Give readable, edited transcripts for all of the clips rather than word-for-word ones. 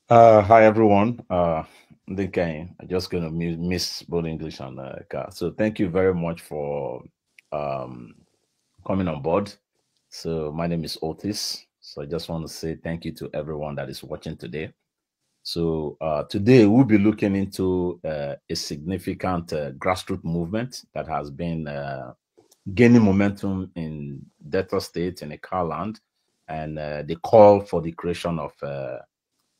Hi everyone. I think I'm just gonna miss both English and Car. So thank you very much for um, coming on board. So my name is Otis. So I just want to say thank you to everyone that is watching today. So today we'll be looking into a significant grassroots movement that has been gaining momentum in Delta State in Ekaland, and the call for the creation of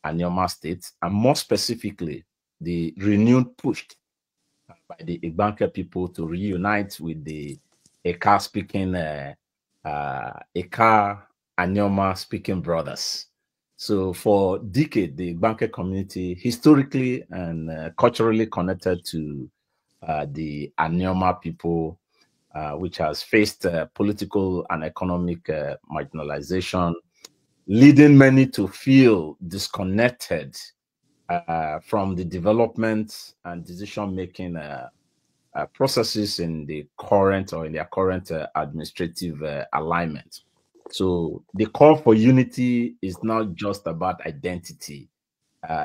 Anioma State, and more specifically, the renewed push by the Igbanke people to reunite with the Eka speaking, Eka Anioma speaking brothers. So for decades, the Igbanke community, historically and culturally connected to the Anioma people, which has faced political and economic marginalization, leading many to feel disconnected from the development and decision making processes in the current or in their current administrative alignment. So the call for unity is not just about identity,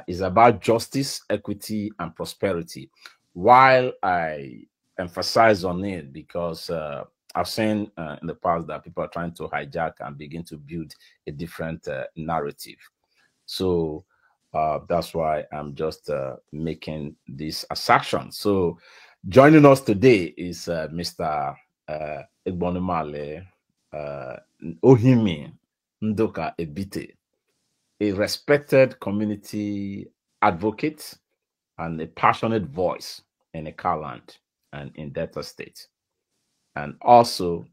it's about justice, equity, and prosperity. While I emphasize on it because I've seen in the past that people are trying to hijack and begin to build a different narrative. So that's why I'm just making this assertion. So joining us today is Mr. Igbonimale uh, Ohimi Ndoka Ebite, a respected community advocate and a passionate voice in Ekaland and in Delta State, and also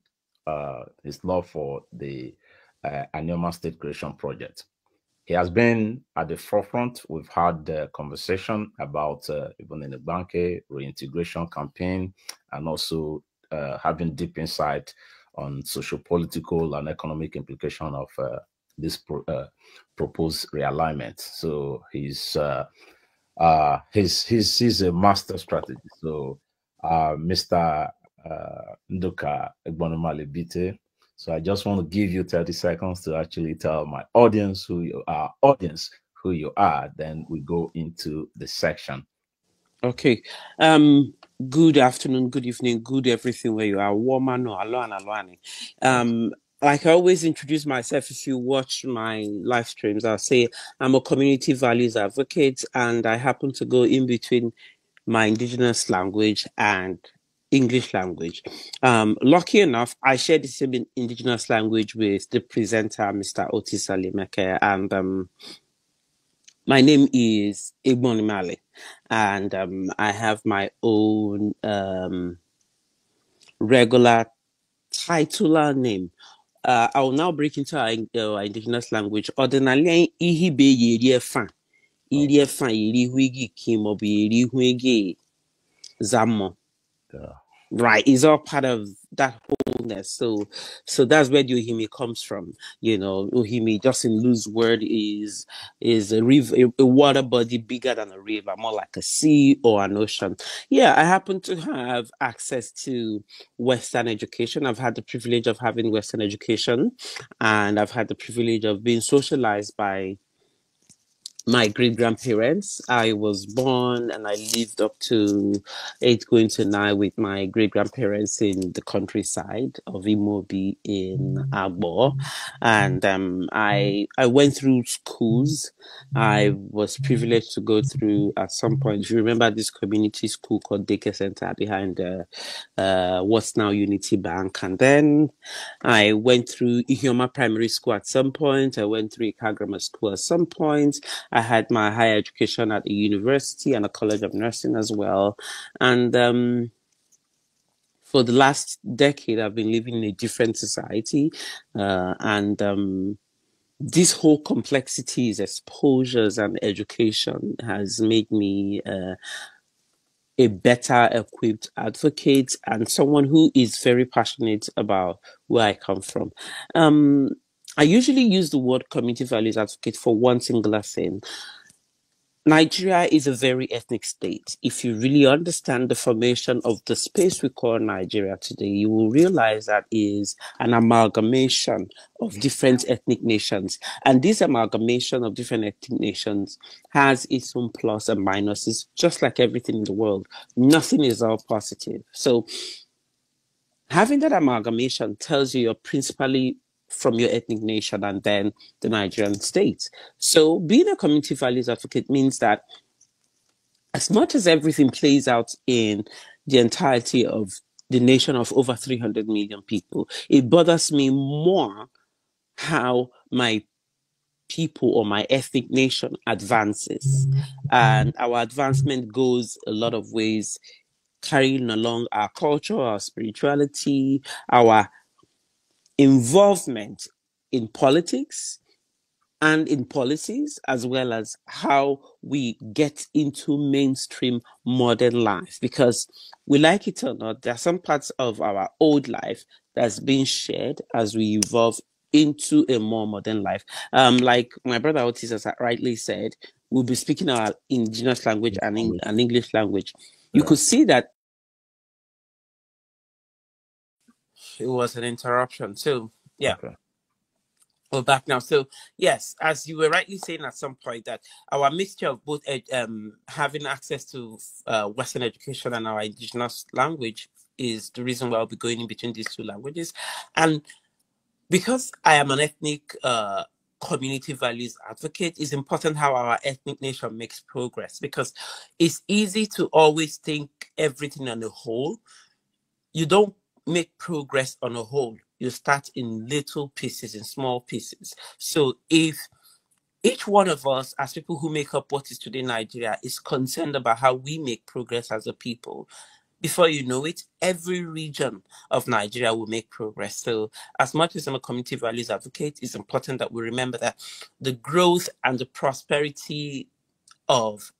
his love for the Anioma State Creation Project. He has been at the forefront. We've had a conversation about even in the Igbanke reintegration campaign, and also having deep insight on social, political, and economic implication of this proposed realignment. So he's a master strategist. So Mr. Nduka Egbonomale Bite. So I just want to give you 30 seconds to actually tell my audience who you are. Then we go into the section. Okay. Um, Good afternoon, good evening, good everything where you are. Woman or Aloan Aloani. Thank you. Like I always introduce myself if you watch my live streams, I'll say I'm a community values advocate and I happen to go in between my indigenous language and English language. Lucky enough, I share the same indigenous language with the presenter, Mr. Otis Alimeke, and my name is Igbon Male, and I have my own regular titular name. I will now break into our indigenous language. Ordinarily, ihibe yeri fan, Oh, iri fan yeri huigi kim obi yeri huigi zamo. yeah. Right, it's all part of that wholeness. So that's where the Ohimi comes from. You know, Ohimi, just in loose word, is a river, a water body bigger than a river, more like a sea or an ocean. Yeah, I happen to have access to Western education. I've had the privilege of having Western education, and I've had the privilege of being socialized by my great grandparents. I was born and I lived up to eight, going to nine with my great grandparents in the countryside of Imobi in Agbo. And I went through schools. I was privileged to go through at some point. If you remember this community school called Daycare Center behind what's now Unity Bank. And then I went through Ihioma Primary School at some point. I went through Ika Grammar School at some point. I had my higher education at a university and a college of nursing as well. And for the last decade, I've been living in a different society. And this whole complexities, exposures, and education has made me a better equipped advocate and someone who is very passionate about where I come from. Um, I usually use the word community values advocate for one singular thing. Nigeria is a very ethnic state. If you really understand the formation of the space we call Nigeria today, you will realize that is an amalgamation of different ethnic nations. And this amalgamation of different ethnic nations has its own plus and minuses, just like everything in the world. Nothing is all positive. So having that amalgamation tells you you're principally from your ethnic nation and then the Nigerian state. So being a community values advocate means that as much as everything plays out in the entirety of the nation of over 300 million people, it bothers me more how my people or my ethnic nation advances. And our advancement goes a lot of ways, carrying along our culture, our spirituality, our involvement in politics and in policies, as well as how we get into mainstream modern life. Because we like it or not, there are some parts of our old life that's being shared as we evolve into a more modern life. Like my brother Otis has rightly said, we'll be speaking our indigenous language and, and English language. You could see that it was an interruption. So, yeah. Okay. We're back now. So yes, as you were rightly saying at some point, that our mixture of both having access to Western education and our indigenous language is the reason why I'll be going in between these two languages. And because I am an ethnic community values advocate, it's important how our ethnic nation makes progress, because it's easy to always think everything on a whole. You don't make progress on a whole. You start in little pieces, in small pieces. So if each one of us, as people who make up what is today Nigeria, is concerned about how we make progress as a people, before you know it, every region of Nigeria will make progress. So as much as I'm a community values advocate, it's important that we remember that the growth and the prosperity of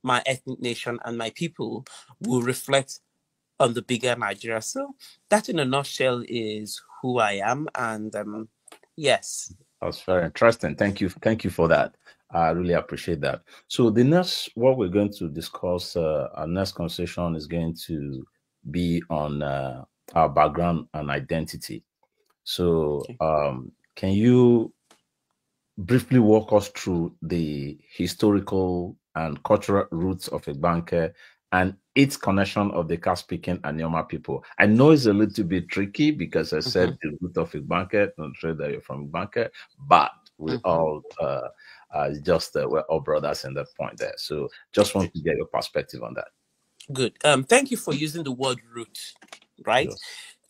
my ethnic nation and my people will reflect on the bigger Nigeria. So that in a nutshell is who I am. And yes. That's very interesting. Thank you. Thank you for that. I really appreciate that. So the next, what we're going to discuss, our next conversation is going to be on our background and identity. So Okay. can you briefly walk us through the historical and cultural roots of Igbanke and its connection of the Car-speaking Anioma people? I know it's a little bit tricky because I said the root of Igbanke, not sure that you're from Igbanke, but we all we're all brothers in that point there. So just want to get your perspective on that. Good. Thank you for using the word root, right?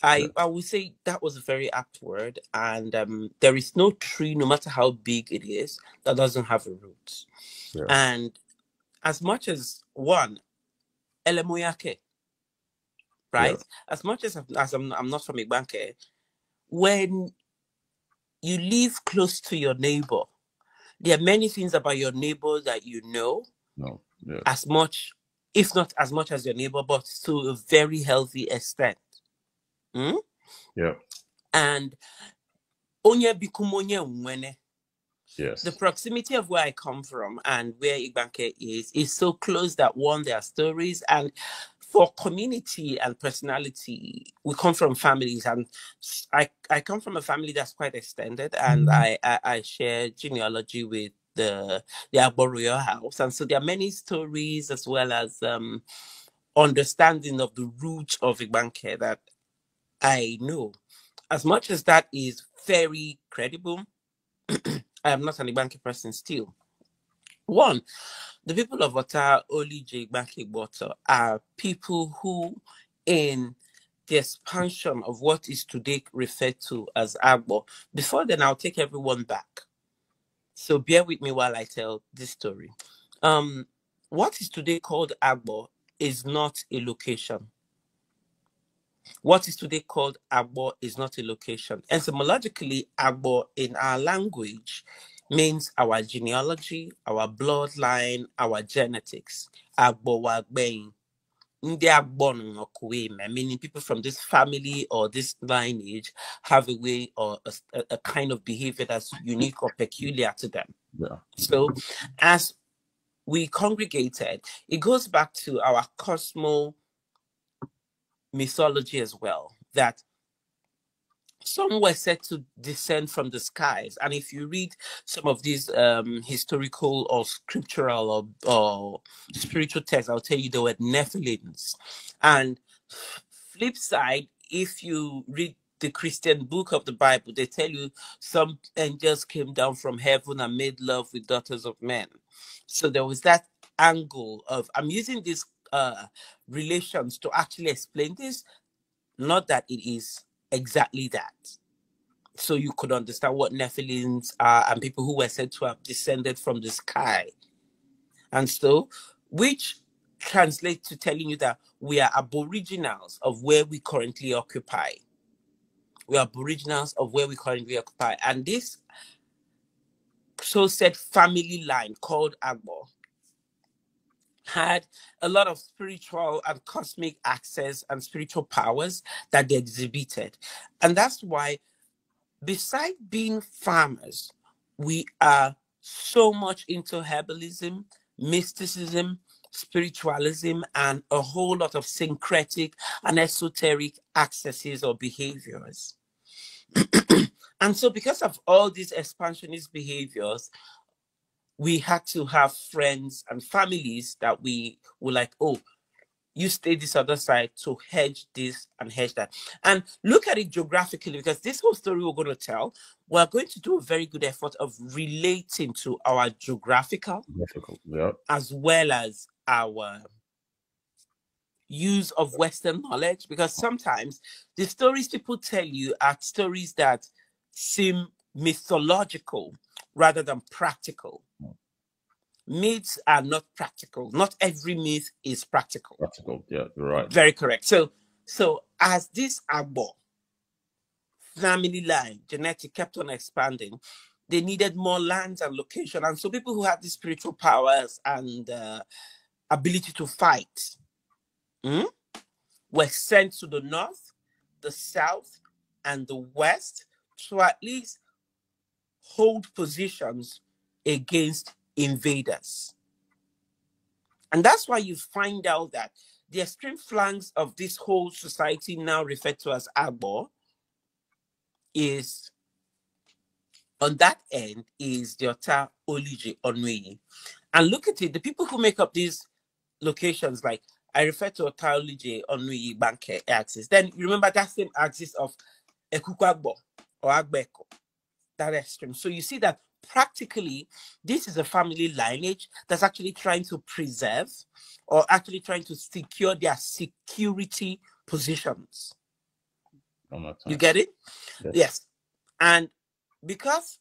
Yes. I would say that was a very apt word, and there is no tree, no matter how big it is, that doesn't have a root. Yeah. And as much as one, Elemoyake, right? Yeah. As much as I'm not from Igbanke, when you live close to your neighbor, there are many things about your neighbor that you know. No. Yes. As much, if not as much as your neighbor, but to a very healthy extent. Yeah. And onye bikumonye nwene. Yes. The proximity of where I come from and where Igbanke is so close that one, there are stories, and for community and personality, we come from families, and I come from a family that's quite extended, and I share genealogy with the Arboreal house, and so there are many stories as well as understanding of the roots of Igbanke that I know. As much as that is very credible, I am not an Igbanke person still. One, the people of Ota Olije Igbanke Water are people who, in the expansion of what is today referred to as Agbo, before then I'll take everyone back. So bear with me while I tell this story. What is today called Agbo is not a location. What is today called Agbo is not a location. Etymologically, Agbo in our language means our genealogy, our bloodline, our genetics. Agbo Wagbein. Ndị Agbo Nnokwueme, meaning people from this family or this lineage have a way or a kind of behavior that's unique or peculiar to them. Yeah. So as we congregated, it goes back to our cosmo mythology as well, that some were said to descend from the skies. And if you read some of these historical or scriptural or spiritual texts, I'll tell you they were Nephilims. And flip side, if you read the Christian book of the Bible, they tell you some angels came down from heaven and made love with daughters of men. So there was that angle of, I'm using these relations to actually explain this, not that it is exactly that. So you could understand what Nephilims are and people who were said to have descended from the sky. And so, which translates to telling you that we are aboriginals of where we currently occupy. We are aboriginals of where we currently occupy. And this so-said family line called Agbo had a lot of spiritual and cosmic access and spiritual powers that they exhibited. And that's why, besides being farmers, we are so much into herbalism, mysticism, spiritualism, and a whole lot of syncretic and esoteric accesses or behaviors. And so because of all these expansionist behaviors, we had to have friends and families that we were like, oh, you stay this other side to hedge this and hedge that. And look at it geographically, because this whole story we're going to tell, we're going to do a very good effort of relating to our geographical, yeah, as well as our use of Western knowledge, because sometimes the stories people tell you are stories that seem mythological rather than practical. Myths are not practical. Not every myth is practical. Practical, yeah, you're right. Very correct. So as this Agbo family line, genetic, kept on expanding, they needed more lands and location. And so people who had these spiritual powers and ability to fight were sent to the north, the south, and the west to at least hold positions against invaders. And that's why you find out that the extreme flanks of this whole society, now referred to as Agbo, is on that end is the Ota Olije Onweye. And look at it, the people who make up these locations, like I refer to Ota Olije Onweye Igbanke axis. Then remember that same axis of Ekukwagbo or Agbeko, that extreme. So you see that practically this is a family lineage that's actually trying to preserve or actually trying to secure their security positions. You get it? Yes. And because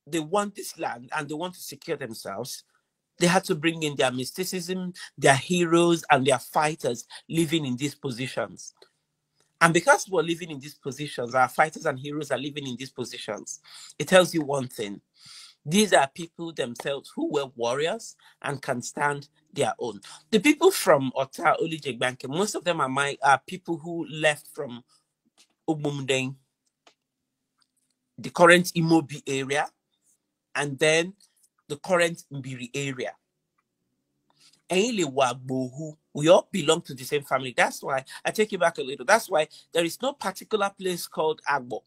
they want this land and they want to secure themselves, they had to bring in their mysticism, their heroes, and their fighters living in these positions. And because we're living in these positions, our fighters and heroes are living in these positions, it tells you one thing. These are people themselves who were warriors and can stand their own. The people from Ota Olije Igbanke, most of them are people who left from Ogbomden, the current Imobi area, and then the current Mbiri area. We all belong to the same family. That's why I take you back a little. That's why there is no particular place called Agbo.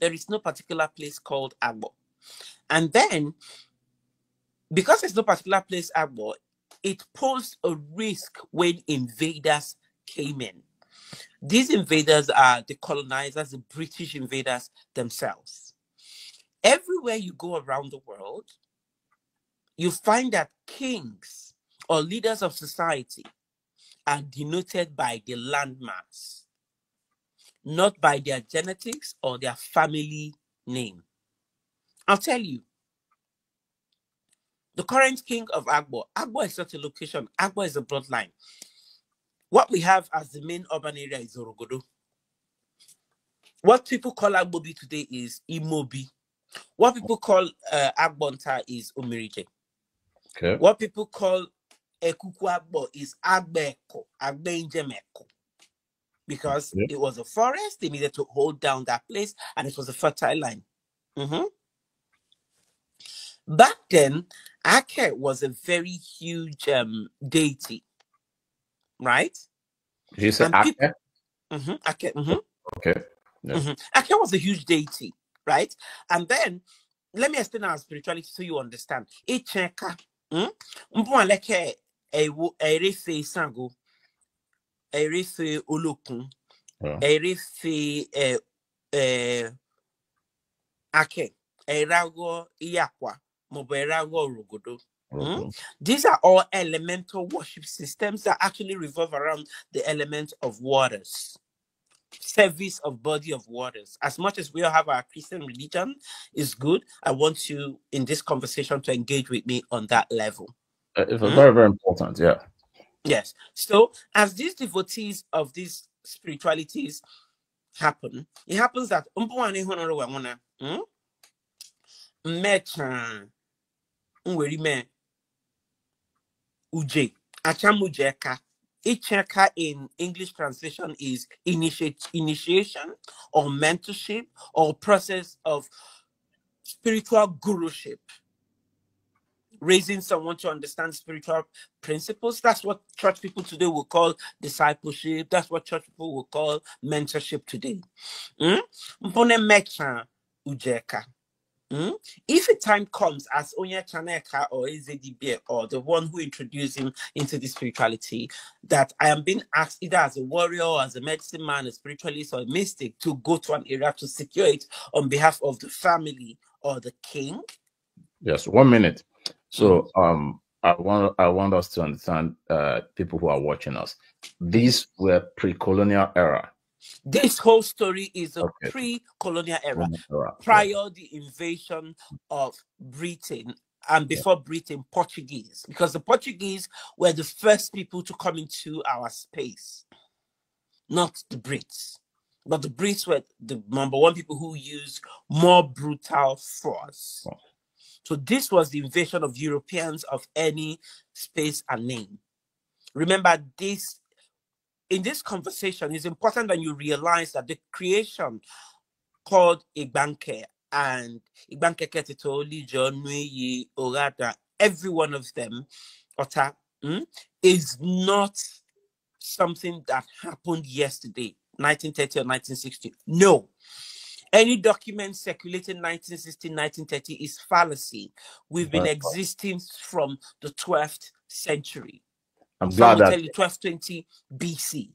There is no particular place called Agbo. And then, because there's no particular place Agbo, it posed a risk when invaders came in. These invaders are the colonizers, the British invaders themselves. Everywhere you go around the world, you find that kings or leaders of society are denoted by the landmass, not by their genetics or their family name. I'll tell you, the current king of Agbo is not a location. Agbo is a bloodline. What we have as the main urban area is Orogodo. What people call Agbobi today is Imobi. What people call Agbonta is Omirije. Okay. What people call Ekuku Agbo is Agbeko, Agbenjemeko. Because it was a forest, they needed to hold down that place, and it was a fertile line. Back then, Ake was a very huge deity, right? You say And people, Ake? Ake, Okay. Yeah. Ake was a huge deity, right? And then let me explain our spirituality so you understand. Echeka, mpumaleke erefe sango, erefe olokun, Yeah. erefe ake, erago iyakwa, mobo erago rogodo. Okay. These are all elemental worship systems that actually revolve around the element of waters, service of body of waters. As much as we all have our Christian religion is good, I want you in this conversation to engage with me on that level. It's very, very important. Yeah. Yes. So as these devotees of these spiritualities happen, it happens that uje achamujeka. Icheka in English translation is initiation or mentorship or process of spiritual guruship, raising someone to understand spiritual principles. That's what church people today will call discipleship. That's what church people will call mentorship today. Mpone mecha ujeka. If a time comes as Onya Chaneka or Ezedibie or the one who introduced him into the spirituality, that I am being asked either as a warrior or as a medicine man, a spiritualist or a mystic to go to an area to secure it on behalf of the family or the king. Yes. 1 minute. So I want us to understand people who are watching us. These were pre-colonial era. This whole story is a pre-colonial era, prior the invasion of Britain and before Britain, Portuguese, because the Portuguese were the first people to come into our space, not the Brits. But the Brits were the number one people who used more brutal force. So this was the invasion of Europeans of any space and name. Remember this. In this conversation, it's important that you realize that the creation called Igbanke and Igbanke Ketitoli, John Nui, Orada, every one of them, Ota, is not something that happened yesterday, 1930 or 1960. No. Any document circulating 1960, 1930 is fallacy. We've been existing from the 12th century. Some will tell you 1220 BC.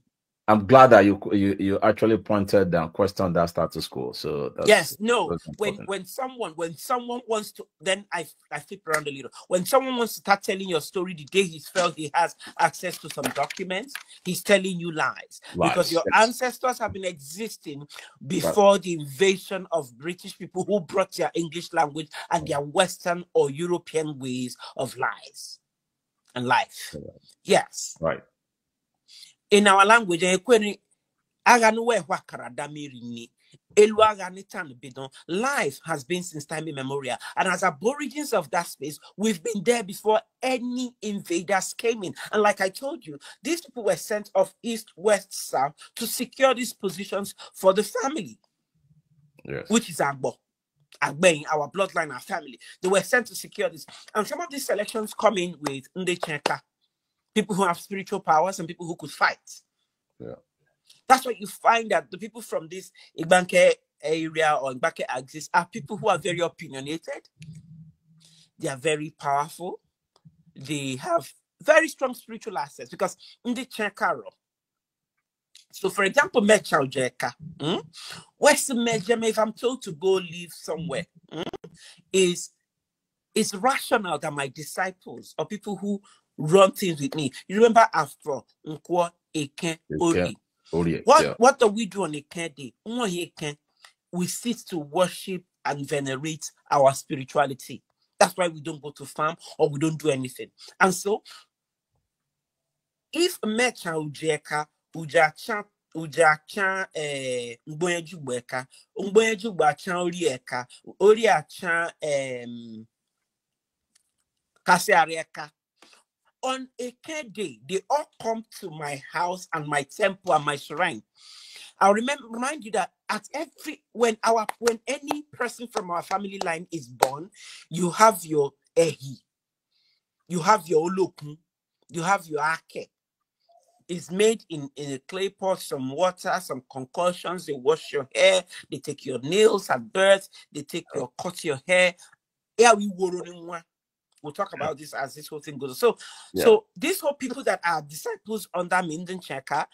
I'm glad that you actually pointed and questioned that status quo. So that's, yes, no. When someone wants to, then I flip around a little. When someone wants to start telling your story the day he felt he has access to some documents, he's telling you lies. Because your ancestors have been existing before the invasion of British people who brought their English language and their Western or European ways of lies and life. Yes. Right. In our language, life has been since time immemorial. And as aborigines of that space, we've been there before any invaders came in. And like I told you, these people were sent off east, west, south to secure these positions for the family. Yes. Which is Agbo, our bloodline, our family. They were sent to secure this. And some of these selections come in with Ndecheka, people who have spiritual powers and people who could fight. Yeah. That's what you find, that the people from this Igbanke area or Igbanke axis are people who are very opinionated. They are very powerful. They have very strong spiritual assets because Ndecheka. So, for example, Mecha Ojeka, where's the measure if I'm told to go live somewhere? It's rational that my disciples or people who run things with me. You remember after Nkwo Eken Ori. What do we do on Eken Day? We sit to worship and venerate our spirituality. That's why we don't go to farm or we don't do anything. And so, if Mecha Ojeka Ujacha Mboyejubeka Mboyejubachan Oriacha Kasiareka. On a day, they all come to my house and my temple and my shrine. I'll remind you that when any person from our family line is born, you have your ehi. You have your olokun, you have your ake. It's made in a clay pot, some water, some concoctions. They wash your hair, they take your nails at birth, they take your cut your hair. Yeah, we'll talk about this as this whole thing goes. So, so these whole people that are disciples under Minden Checker,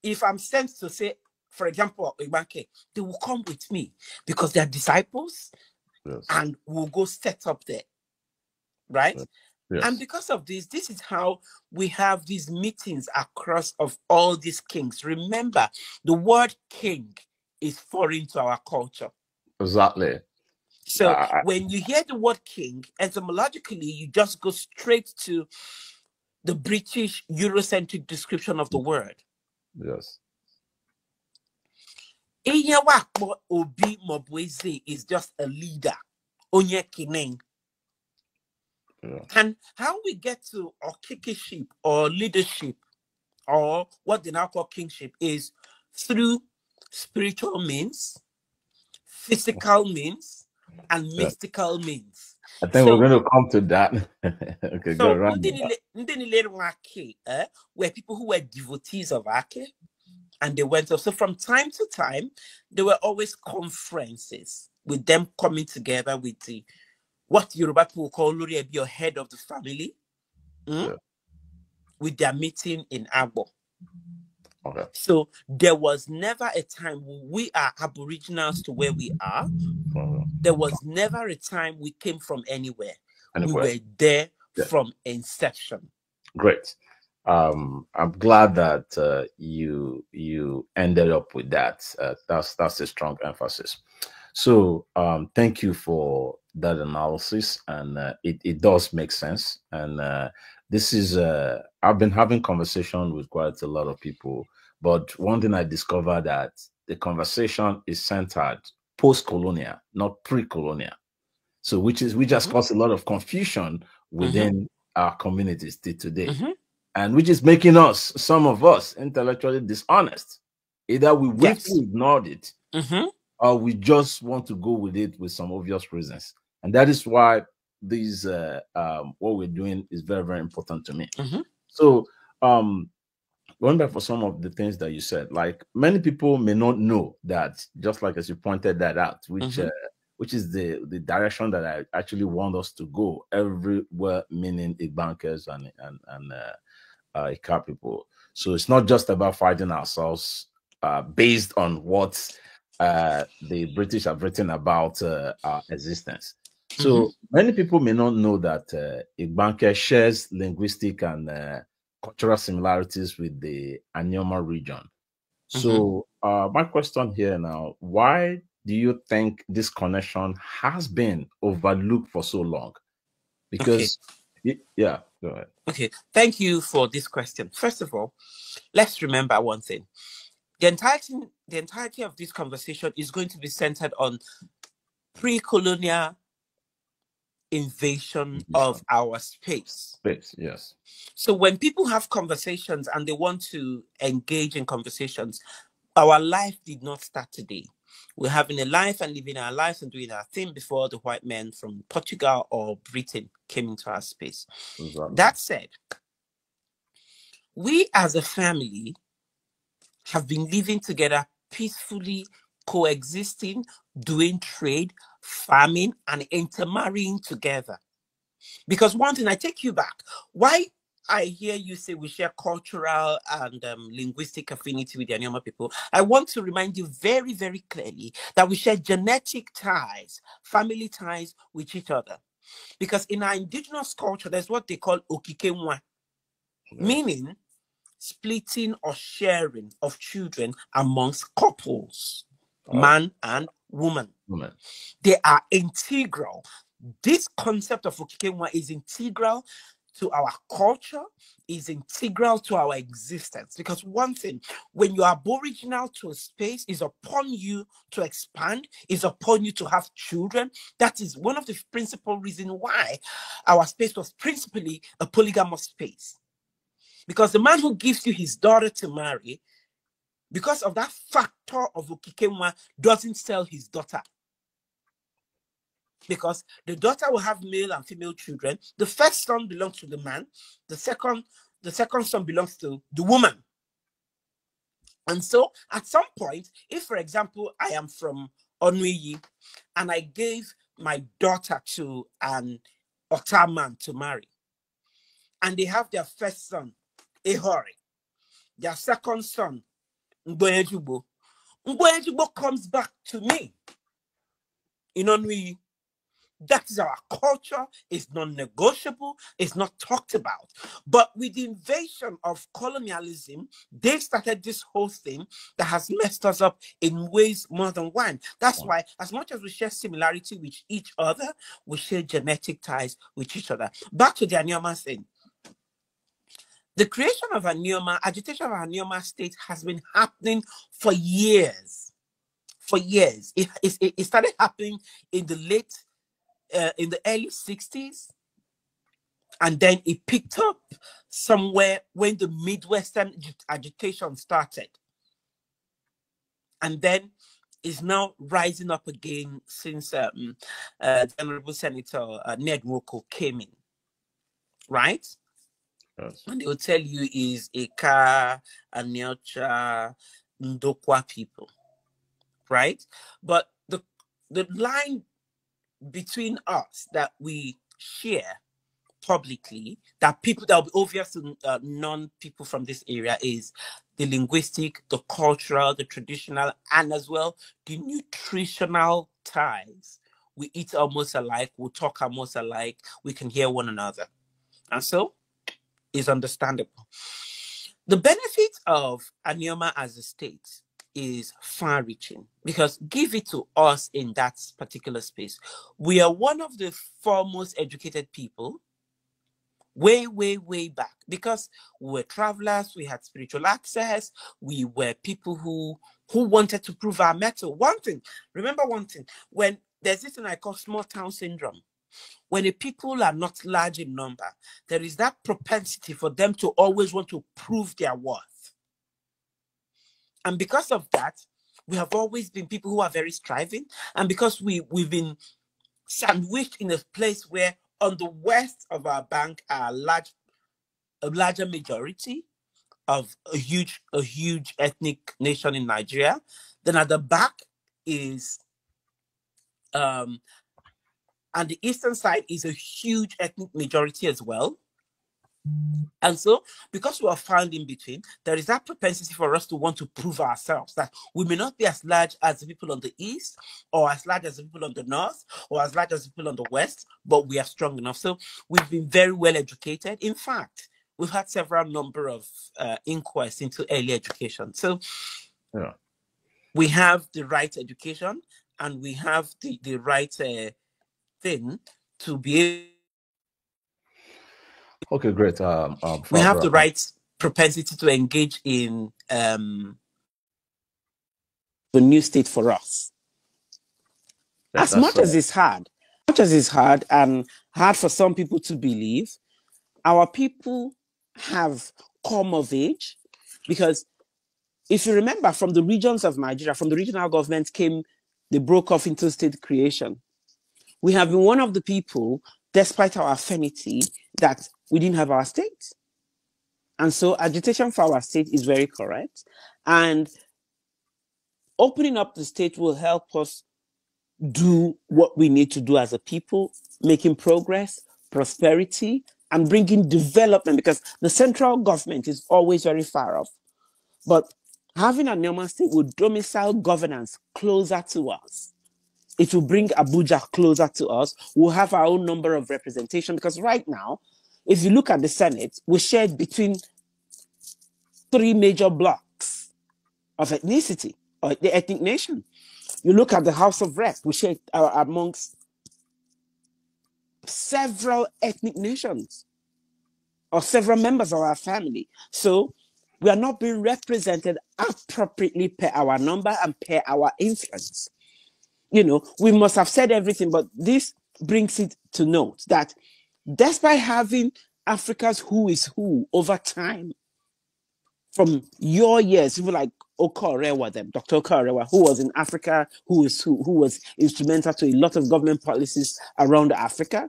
if I'm sent to say, for example, Igbanke, they will come with me because they're disciples, and we'll go set up there, right? And because of this, this is how we have these meetings across of all these kings. Remember, the word king is foreign to our culture. Exactly. So when you hear the word king, etymologically, you just go straight to the British Eurocentric description of the word. Yes. Obi Mobweze is just a leader. Onye Kineng. And how we get to kingship or leadership, or what they now call kingship, is through spiritual means, physical means, and mystical means. I think we're going to come to that. Okay, so go around. were people who were devotees of Ake, and they went off. So from time to time, there were always conferences with them coming together with the what Yoruba people call Lori Ebi, your head of the family, with their meeting in Agbo. Okay. So there was never a time we are aboriginals to where we are. There was never a time we came from anywhere. We were there from inception. Great. I'm glad that you ended up with that. That's a strong emphasis. So thank you for that analysis, and it does make sense. And this is I've been having conversation with quite a lot of people, but one thing I discovered that the conversation is centered post-colonial, not pre-colonial. So which has caused a lot of confusion within our communities today. And which is making us, some of us, intellectually dishonest. Either we willfully ignored it, or we just want to go with it with some obvious reasons. And that is why these what we're doing is very, very important to me. So going back for some of the things that you said, like many people may not know that, just like as you pointed that out, which is the direction that I actually want us to go everywhere, meaning Igbankers and Ika people. So it's not just about fighting ourselves based on what the British have written about our existence. So many people may not know that Igbanke shares linguistic and cultural similarities with the Anioma region. So my question here now, why do you think this connection has been overlooked for so long? Because, yeah, go ahead. Okay, thank you for this question. First of all, let's remember one thing. The entirety of this conversation is going to be centered on pre-colonial invasion of our space. Yes. So when people have conversations and they want to engage in conversations, our life did not start today. We're having a life and living our lives and doing our thing before the white men from Portugal or Britain came into our space. That said, we as a family have been living together peacefully, coexisting, doing trade, farming, and intermarrying together. Because one thing, I take you back, why I hear you say we share cultural and linguistic affinity with the Anioma people, I want to remind you very, very clearly that we share genetic ties, family ties with each other. Because in our indigenous culture, there's what they call okikenwa, meaning splitting or sharing of children amongst couples, man and woman. They are integral. This concept of okikenwa is integral to our culture, is integral to our existence. Because one thing, when you are aboriginal to a space, is upon you to expand, is upon you to have children. That is one of the principal reasons why our space was principally a polygamous space. Because the man who gives you his daughter to marry, because of that factor of okikenwa, doesn't sell his daughter. because the daughter will have male and female children. The first son belongs to the man. The second son belongs to the woman. And so at some point, if, for example, I am from Onuyi and I gave my daughter to an Otaman to marry, and they have their first son, Ehori, their second son, Ngboejubo. Ngboejubo comes back to me in Onuyi. That is our culture. It's non-negotiable. It's not talked about. But with the invasion of colonialism, they started this whole thing that has messed us up in ways more than one. That's why, as much as we share similarity with each other, we share genetic ties with each other. Back to the Anioma thing. The creation of Anioma, agitation of Anioma state has been happening for years. For years. It started happening in the early 60s, and then it picked up somewhere when the Midwestern agitation started, and then is now rising up again since the Honorable Senator Ned Nwoko came in, right? Yes. And they will tell you is Eka, Anyocha, Ndokwa people, right? But the line between us that we share publicly, that people that will be obvious to non-people from this area, is the linguistic, the cultural, the traditional, and as well the nutritional ties. We eat almost alike, we talk almost alike, we can hear one another, and so it's understandable. The benefit of Anioma as a state is far-reaching, because give it to us in that particular space. We are one of the foremost educated people way, way, way back, because we were travelers, we had spiritual access, we were people who wanted to prove our mettle. Remember one thing, when there's this thing I call small town syndrome. When the people are not large in number, there is that propensity for them to always want to prove their worth. And because of that, we have always been people who are very striving. And because we've been sandwiched in a place where on the west of our bank are a larger majority of a huge ethnic nation in Nigeria. Then at the back is, and the eastern side is a huge ethnic majority as well. And so, because we are found in between, there is that propensity for us to want to prove ourselves, that we may not be as large as the people on the east, or as large as the people on the north, or as large as the people on the west, but we are strong enough. So we've been very well educated. In fact, we've had several number of inquiries into early education. So yeah, we have the right education, and we have the right thing to be able. Okay, great. We have the right propensity to engage in the new state for us. Yes, as much as it's hard, and hard for some people to believe, our people have come of age, because if you remember, from the regions of Nigeria, from the regional governments they broke off into state creation. We have been one of the people, despite our affinity, that we didn't have our state. And so agitation for our state is very correct. And opening up the state will help us do what we need to do as a people, making progress, prosperity, and bringing development, because the central government is always very far off. But having a Anioma state will domicile governance closer to us. It will bring Abuja closer to us. We'll have our own number of representation, because right now, if you look at the Senate, we share between 3 major blocks of ethnicity, or the ethnic nation. You look at the House of Reps, we share amongst several ethnic nations, or several members of our family. So we are not being represented appropriately per our number and per our influence. You know, we must have said everything, but this brings it to note that despite having Africa's who is who over time, from your years, even like Okorewa, them, Dr. Okorewa, who was in Africa, who was instrumental to a lot of government policies around Africa,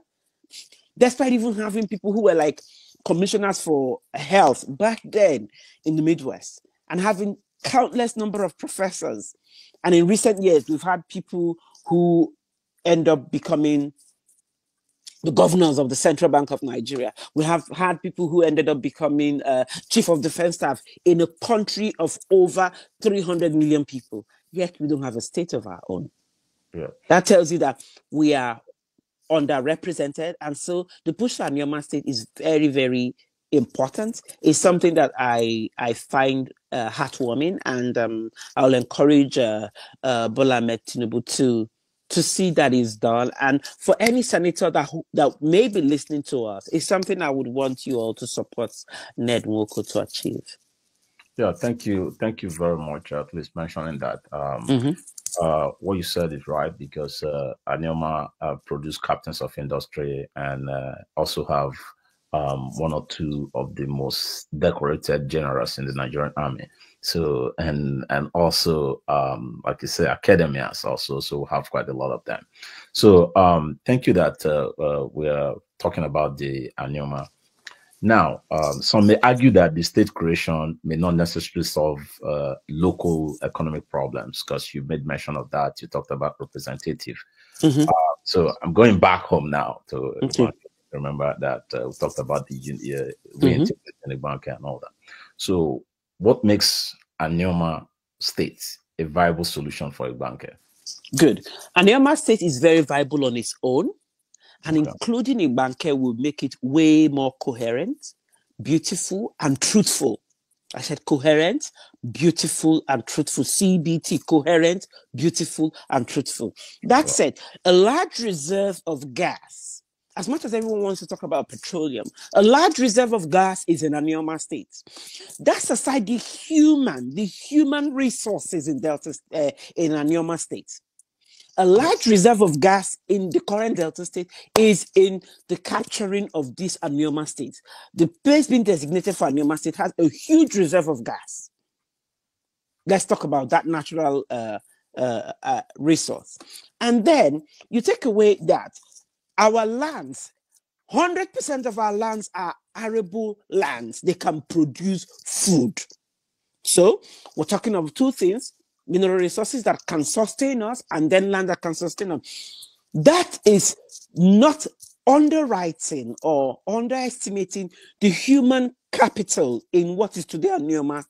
despite even having people who were like commissioners for health back then in the Midwest, and having countless number of professors. And in recent years, we've had people who end up becoming the governors of the Central Bank of Nigeria. We have had people who ended up becoming chief of defense staff in a country of over 300 million people. Yet we don't have a state of our own. Yeah. That tells you that we are underrepresented. And so the push for Anioma State is very, very important. It's something that I find heartwarming, and I'll encourage Bola Ahmed Tinubu to see that is done. And for any senator that may be listening to us, it's something I would want you all to support Ned Nwoko to achieve. Yeah, thank you very much, at least mentioning that. What you said is right, because Anioma produce captains of industry, and also have one or two of the most decorated generals in the Nigerian army. So, and also, like you say, academias also, so have quite a lot of them. So thank you that we are talking about the Anioma. Now, some may argue that the state creation may not necessarily solve local economic problems, because you made mention of that. You talked about representative. So I'm going back home now to remember that we talked about the reintegrating Igbanke and all that. So what makes Anioma State a viable solution for Igbanke? Good. Anioma State is very viable on its own. And including Igbanke will make it way more coherent, beautiful, and truthful. I said coherent, beautiful, and truthful. CBT, coherent, beautiful, and truthful. That said, a large reserve of gas, as much as everyone wants to talk about petroleum, a large reserve of gas is in Anioma State. That's aside the human resources in in Anioma State. A large reserve of gas in the current Delta State is in the capturing of this Anioma State. The place being designated for Anioma State has a huge reserve of gas. Let's talk about that natural resource. And then you take away that our lands, 100% of our lands are arable lands. They can produce food. So we're talking of two things: mineral resources that can sustain us, and then land that can sustain us. That is not underwriting or underestimating the human capital in what is today Anioma.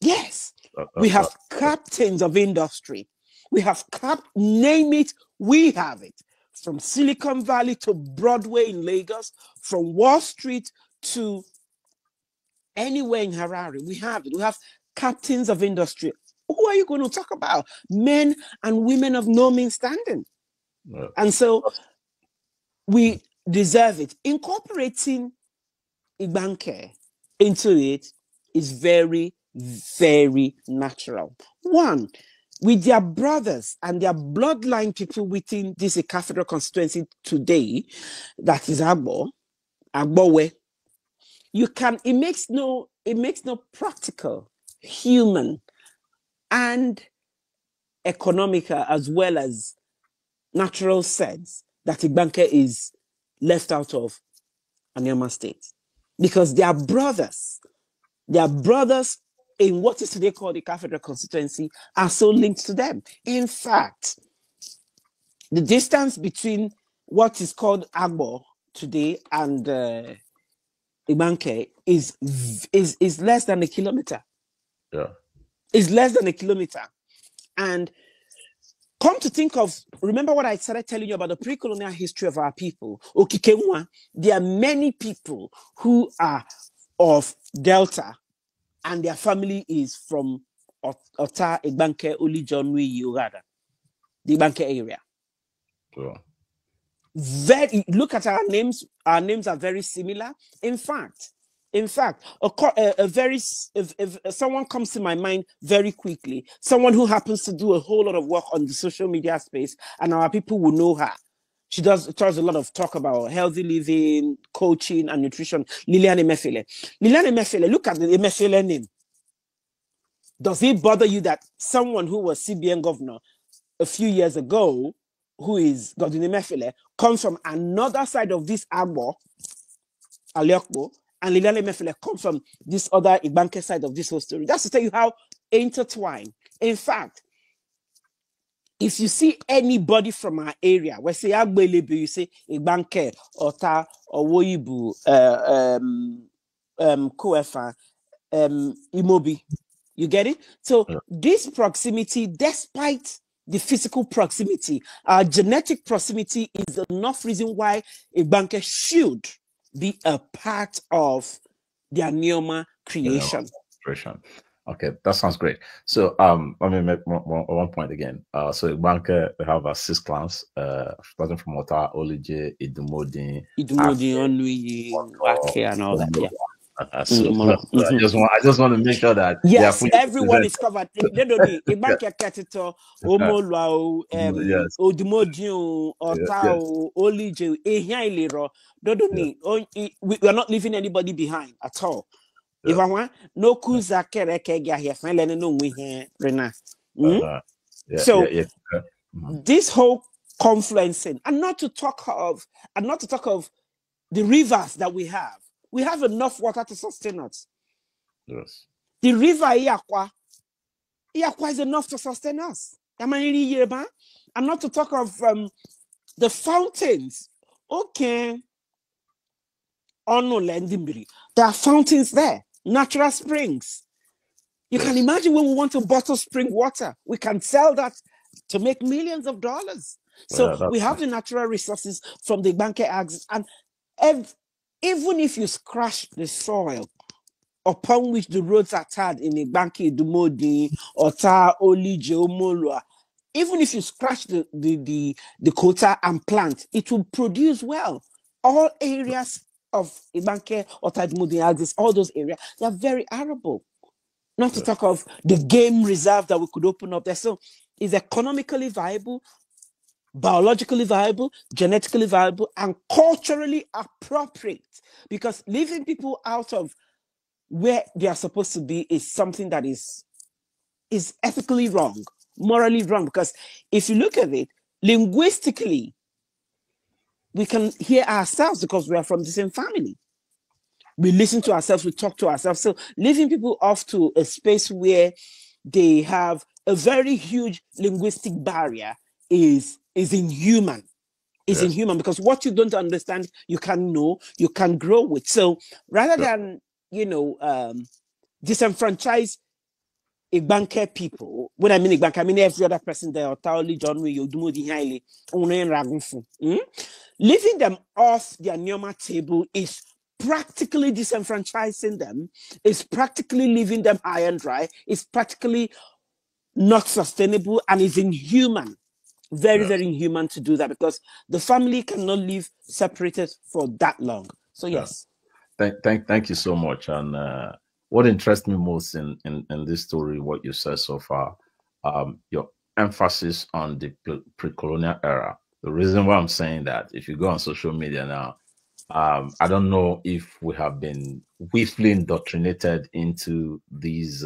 Yes, we have captains of industry. We have name it, we have it. From Silicon Valley to Broadway in Lagos, from Wall Street to anywhere in Harare, we have it. We have captains of industry. Who are you going to talk about? Men and women of no mean standing. Yeah. And so we deserve it. Incorporating Igbanke into it is very, very natural. One, with their brothers and their bloodline people within this cathedral constituency today, that is Agbowe, it makes no practical, human, and economical as well as natural sense that Igbanke is left out of Anioma State, because they are brothers in what is today called the Cathedral constituency are so linked to them. In fact, the distance between what is called Agbo today and Igbanke is less than a kilometer. Yeah. Is less than a kilometer. And come to think of, remember what I started telling you about the pre-colonial history of our people. Okikemwa, there are many people who are of Delta and their family is from Ota, Igbanke, Ulijonwi, Yorada, the Igbanke area. Yeah. Look at our names. Our names are very similar. In fact, if someone comes to my mind very quickly, someone who happens to do a whole lot of work on the social media space, and our people will know her. She does a lot of talk about healthy living, coaching, and nutrition. Liliane Emefiele. Liliane Emefiele, look at the Emefiele name. Does it bother you that someone who was CBN governor a few years ago, who is Godwin Emefiele, comes from another side of this Agbo, Aliokbo, and Lilian Emefiele comes from this other Igbanke side of this whole story? That's to tell you how intertwined. In fact, if you see anybody from our area, we say Agbelebu, you say Igbanke, Ota, Owoibu, Koefa, Imobi. You get it? So this proximity, despite the physical proximity, our genetic proximity is enough reason why Igbanke should be a part of the Anioma creation. Okay, that sounds great. So let me make one point again. So Igbanke, we have 6 clans, starting from Ota, Olije, Idumodi, Onui, Wake, and all that. Yeah. So I just want to make sure that yes, everyone is covered. They don't need Igbanke Ketito, Omolwa, Odumodi, Ota, Olije, Ehiailero. They don't need. We are not leaving anybody behind at all. If I want no kuza kereke here, finally no we here, Rena. So this whole confluencing, and not to talk of the rivers that we have. We have enough water to sustain us. Yes. The river Iakwa is enough to sustain us. And not to talk of the fountains. Okay. There are fountains there, natural springs. You can imagine when we want to bottle spring water, we can sell that to make millions of dollars. So we have the natural resources from the Igbanke axis, and even if you scratch the soil upon which the roads are tarred in Igbanke, Dumodi, Ota, Olije, Omolwa, even if you scratch the quota and plant, it will produce well. All areas of Igbanke, Ota, Dumodi, axis, all those areas, they are very arable. Not to talk of the game reserve that we could open up there. So it's economically viable, biologically viable, genetically viable, and culturally appropriate. Because leaving people out of where they are supposed to be is something that is ethically wrong, morally wrong. Because if you look at it, linguistically, we can hear ourselves because we are from the same family. We listen to ourselves, we talk to ourselves. So leaving people off to a space where they have a very huge linguistic barrier is inhuman. Is inhuman, because what you don't understand, you can know, you can grow with. So rather than, disenfranchise Igbanke people, when I mean Igbanke, I mean every other person there, Otaoli, John, Yodumodi, Haile, leaving them off the Anioma table is practically disenfranchising them, is practically leaving them high and dry, is practically not sustainable, and is inhuman. Very, very inhuman to do that, because the family cannot live separated for that long. So yes. Thank you so much. And what interests me most in this story, what you said so far, your emphasis on the pre-colonial era. The reason why I'm saying that, if you go on social media now, I don't know if we have been weakly indoctrinated into these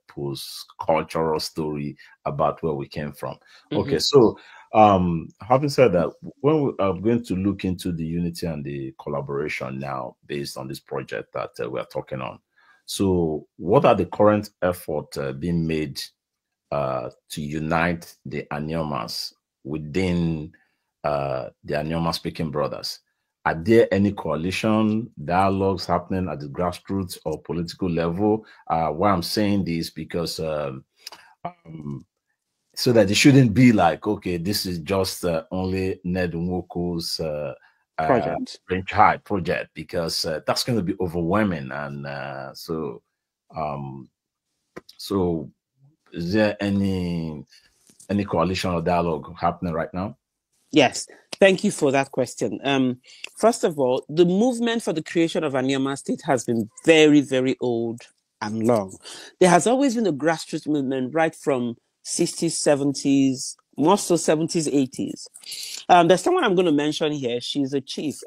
post-cultural story about where we came from. Okay, so having said that, when we are going to look into the unity and the collaboration now based on this project that we are talking on, so what are the current efforts being made to unite the Aniomas within the Anioma speaking brothers? Are there any coalition dialogues happening at the grassroots or political level? Why I'm saying this, because so that it shouldn't be like, okay, this is just only Ned Nwoko's project, because that's going to be overwhelming. And so is there any coalition or dialogue happening right now? Yes, thank you for that question. First of all, the movement for the creation of Anioma State has been very, very old and long. There has always been a grassroots movement right from 60s, 70s, more so 70s, 80s. There's someone I'm going to mention here. She's a chief, Chief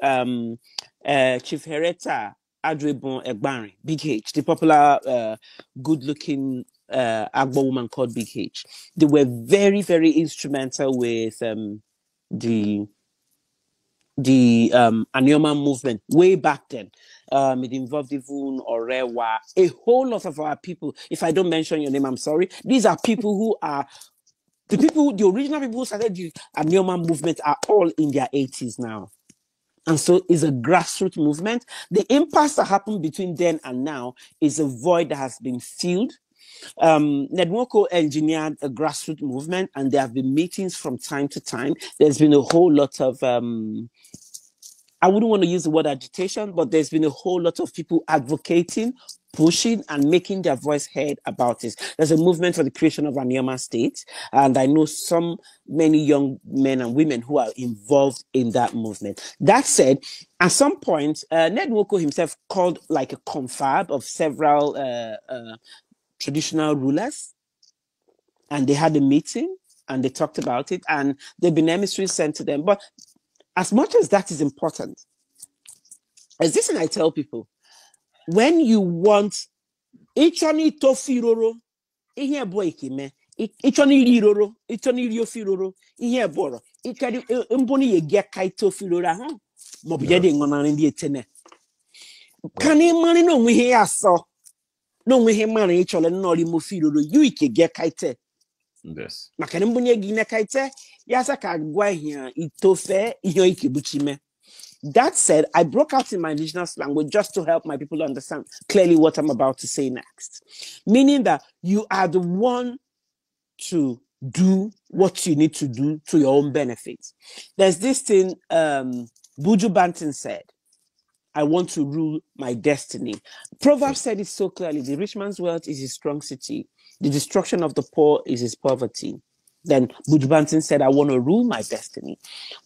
Hereta Adrebon Egbari, Big H, the popular, good-looking Agbo woman called Big H. They were very, very instrumental with the Anioma movement way back then. It involved even Orewa, a whole lot of our people. If I don't mention your name, I'm sorry. These are people who are the original people who started the Anioma movement are all in their 80s now. And so it's a grassroots movement. The impasse that happened between then and now is a void that has been filled. Nedwoko engineered a grassroots movement, and there have been meetings from time to time. There's been a whole lot of I wouldn't want to use the word agitation, but there's been a whole lot of people advocating, pushing, and making their voice heard about this. There's a movement for the creation of an Anioma state, and I know many young men and women who are involved in that movement. That said, at some point, Ned Nwoko himself called like a confab of several traditional rulers, and they had a meeting and they talked about it, and there've been emissaries sent to them. But as much as that is important, as this thing I tell people, when you want ichoni tofiroro, ihe boy kime, ichoni riroro, ichoni riofiroro, ihe boro, ikari mboni ye gia kai tofirora, huh? Mobiyade ngonani ndi etene. Kani mani no mwihe aso, no mwihe mani ichole nori mofiroro, yu ike gia kaite. Yes. Makani mboni ye gine kaite, yasa kagwa hiya itofe, iyo ike buchime. That said, I broke out in my indigenous language just to help my people understand clearly what I'm about to say next. Meaning that you are the one to do what you need to do to your own benefit. There's this thing Buju Banton said, I want to rule my destiny. Proverbs said it so clearly, the rich man's wealth is his strong city. The destruction of the poor is his poverty. Then Buju Banton said, I want to rule my destiny.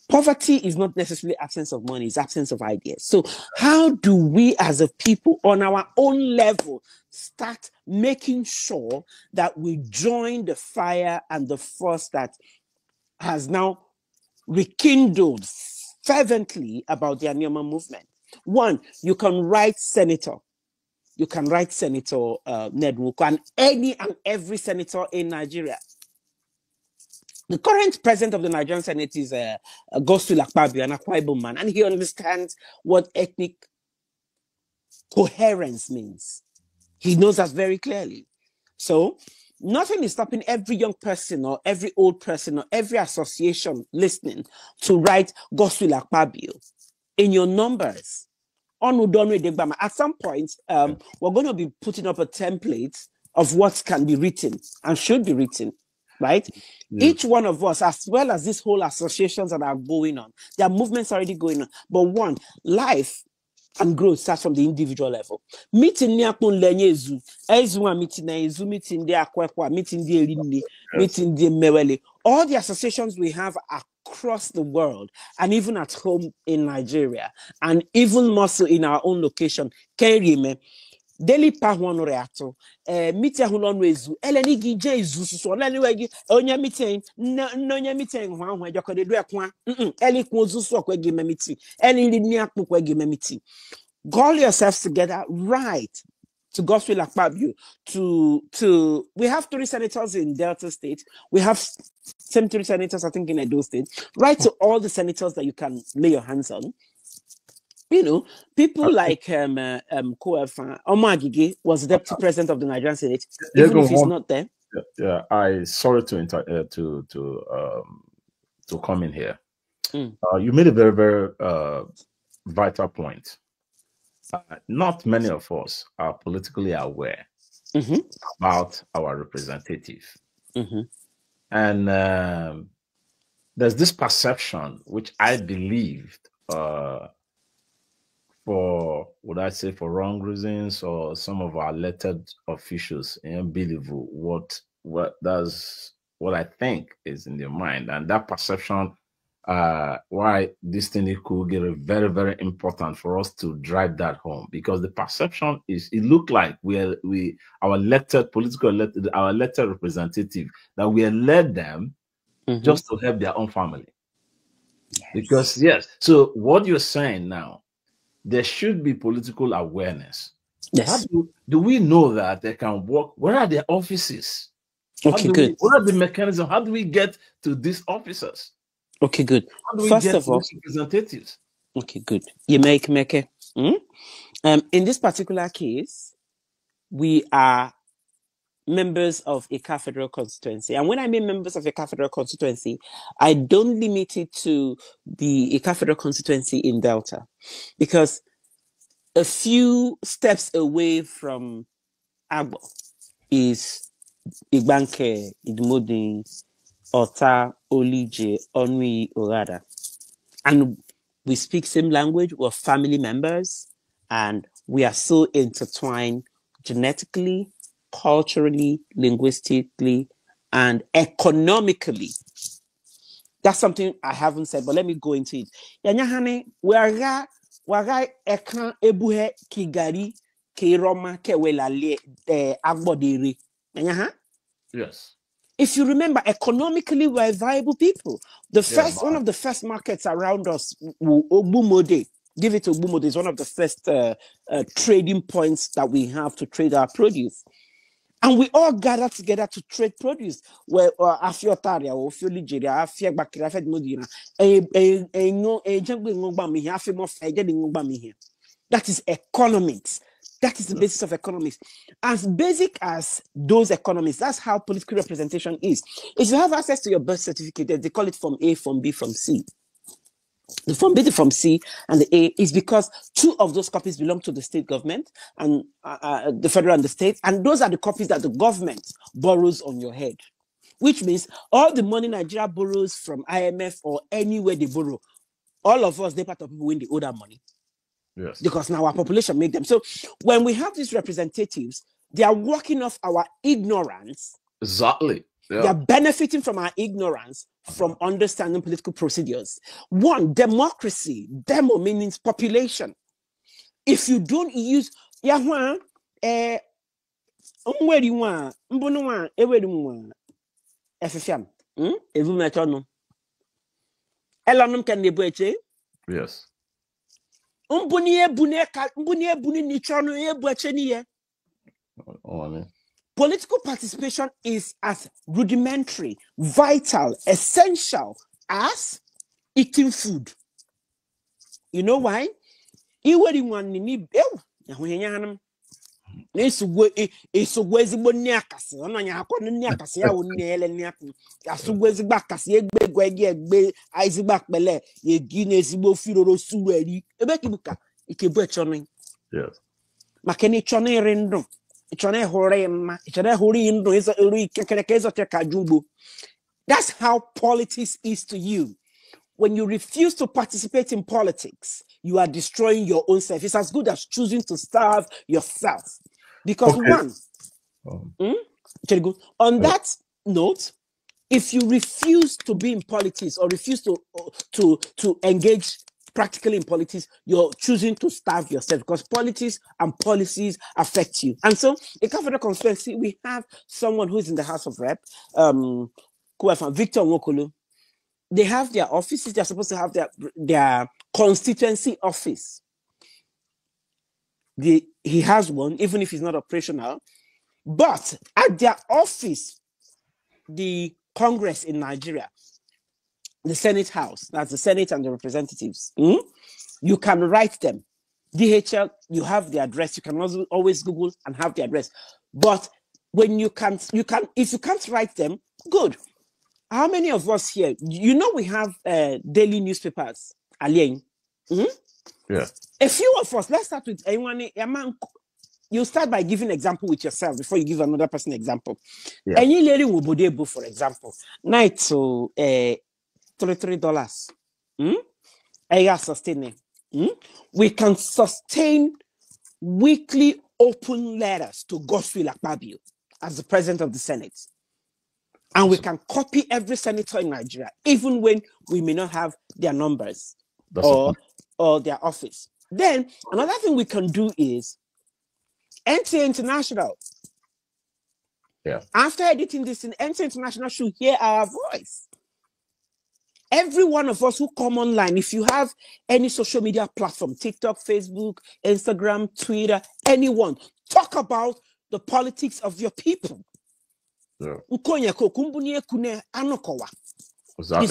Poverty is not necessarily absence of money, it's absence of ideas. So how do we as a people on our own level start making sure that we join the fire and the force that has now rekindled fervently about the Anioma movement? One, you can write senator. You can write Senator Ned Nwoko and any and every senator in Nigeria. The current president of the Nigerian Senate is Godswill Akpabio, an Akwa Ibom man, and he understands what ethnic coherence means. He knows that very clearly. So nothing is stopping every young person or every old person or every association listening to write Godswill Akpabio in your numbers. At some point, we're going to be putting up a template of what can be written and should be written. Right? Yeah. Each one of us, as well as these whole associations that are going on, there are movements already going on. But one, life and growth starts from the individual level. Meeting meeting all the associations we have across the world and even at home in Nigeria and even more so in our own location. Daily pahwan reato meeting hulon wezu eleni gi jesu so leni wegi onya meeting no meeting hwan hwan jokode do ekwa eli kun ozu so kwa gi meeting eli ni akpo gi meeting. Call yourselves together, right, to Godswill Akpabio, to we have 3 senators in Delta State, we have 3 senators I think in Edo State, right, to all the senators that you can lay your hands on. You know, people like Koefa Omagige was the deputy president of the Nigerian Senate, even if he's not there. Yeah, I sorry to come in here. You made a very, very vital point. Not many of us are politically aware about our representative, and there's this perception which I believed. For wrong reasons, or some of our elected officials believe what that's what I think is in their mind, and that perception why this thing could get very, very important for us to drive that home, because the perception is it looked like our elected representative that we elect them just to help their own family. Yes. Because so what you're saying now, there should be political awareness Yes. Do we know that they can work? Where are their offices? Okay, good. What are the mechanisms? How do we get to these officers? Okay, good. How do we First get of to all, these representatives? okay, good. You make it. In this particular case, we are members of a Ika federal constituency. And when I mean members of a Ika federal constituency, I don't limit it to the Ika federal constituency in Delta, because a few steps away from Agbo is Igbanke, Idmodin, Ota, Olije, Onui, Orada. And we speak same language, we're family members, and we are so intertwined genetically, culturally, linguistically, and economically. That's something I haven't said, but let me go into it. Yanyahane, waga ekran ebuhe kigari kiroma kewela le agbodere. Yanyaha? Yes. If you remember, economically, we're viable people. One of the first markets around us, Ogbumode, give it to Ogbumode, is one of the first trading points that we have to trade our produce. And we all gather together to trade produce. Where Afiotaria or Fioligeria, Afia Bakira, Fed Modina, that is economics. That is the basis of economics. As basic as those economics, that's how political representation is. If you have access to your birth certificate, they call it Form A, Form B, Form C. The Form B, the Form C, and the A is because two of those copies belong to the state government and the federal and the state, and those are the copies that the government borrows on your head. Which means all the money Nigeria borrows from IMF or anywhere they borrow, all of us, they're part of people when they owe that money. Yes. Because now our population make them. So when we have these representatives, they are working off our ignorance. Exactly. Yeah. They are benefiting from our ignorance, from understanding political procedures. One, democracy. Demo means population. If you don't use Yes. Political participation is as rudimentary, vital, essential as eating food. You know why? Yes. That's how politics is to you. When you refuse to participate in politics, you are destroying your own self. It's as good as choosing to starve yourself. Because on that note, if you refuse to be in politics or refuse to engage practically in politics, you're choosing to starve yourself, because politics and policies affect you. And so, in Kafeda constituency, we have someone who's in the House of Rep, Victor Nwokolo. They have their offices. They're supposed to have their constituency office. He has one, even if he's not operational. But at their office, the Congress in Nigeria, the Senate House, that's the Senate and the representatives, you can write them. DHL, you have the address. You can also always Google and have the address. But when if you can't write them, good. How many of us here, we have daily newspapers, Alien? Yeah. A few of us, let's start with anyone. You start by giving example with yourself before you give another person example. Any lady will bodebo, for example, night to $33. Sustain. We can sustain weekly open letters to Godswill Akpabio as the president of the Senate. And we can copy every senator in Nigeria, even when we may not have their numbers or their office. Then another thing we can do is NTA International. Yeah. After editing this, NTA International should hear our voice. every one of us who come online, if you have any social media platform, TikTok, Facebook, Instagram, Twitter, anyone, talk about the politics of your people. Yeah. It's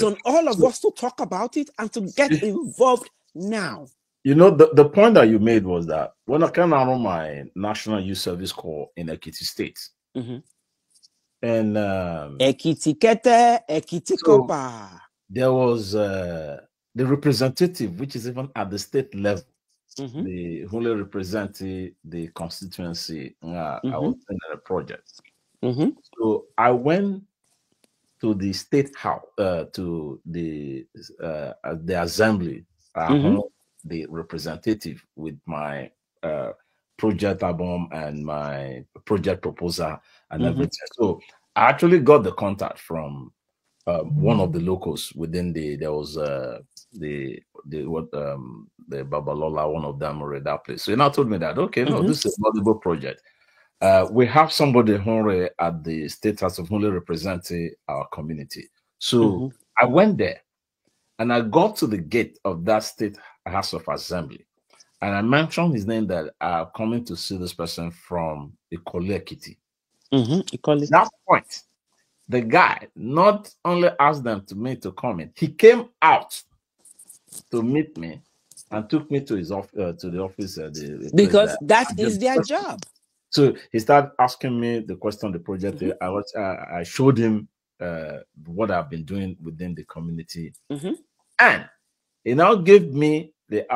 on all of us to talk about it and to get involved now. You know, the point that you made was that when I came out on my National Youth Service Corps in Ekiti State, and Ekiti Kete, Ekiti so Kopa. there was the representative, which is even at the state level, the only representing the constituency. I was in a project. So I went to the state house, to the assembly, the representative with my project album and my project proposal and everything. So I actually got the contact from one of the locals within there was the Babalola, one of them already that place. So he now told me that, okay, no, this is a valuable project. We have somebody who at the state house of only representing our community. So I went there and I got to the gate of that state house of assembly. And I mentioned his name that I'm coming to see this person from Ikole Ekiti. At that point, the guy not only asked them to come in, he came out to meet me and took me to his office, to the office. Because that is their job. So he started asking me the question on the project. I showed him what I've been doing within the community, and he now gave me the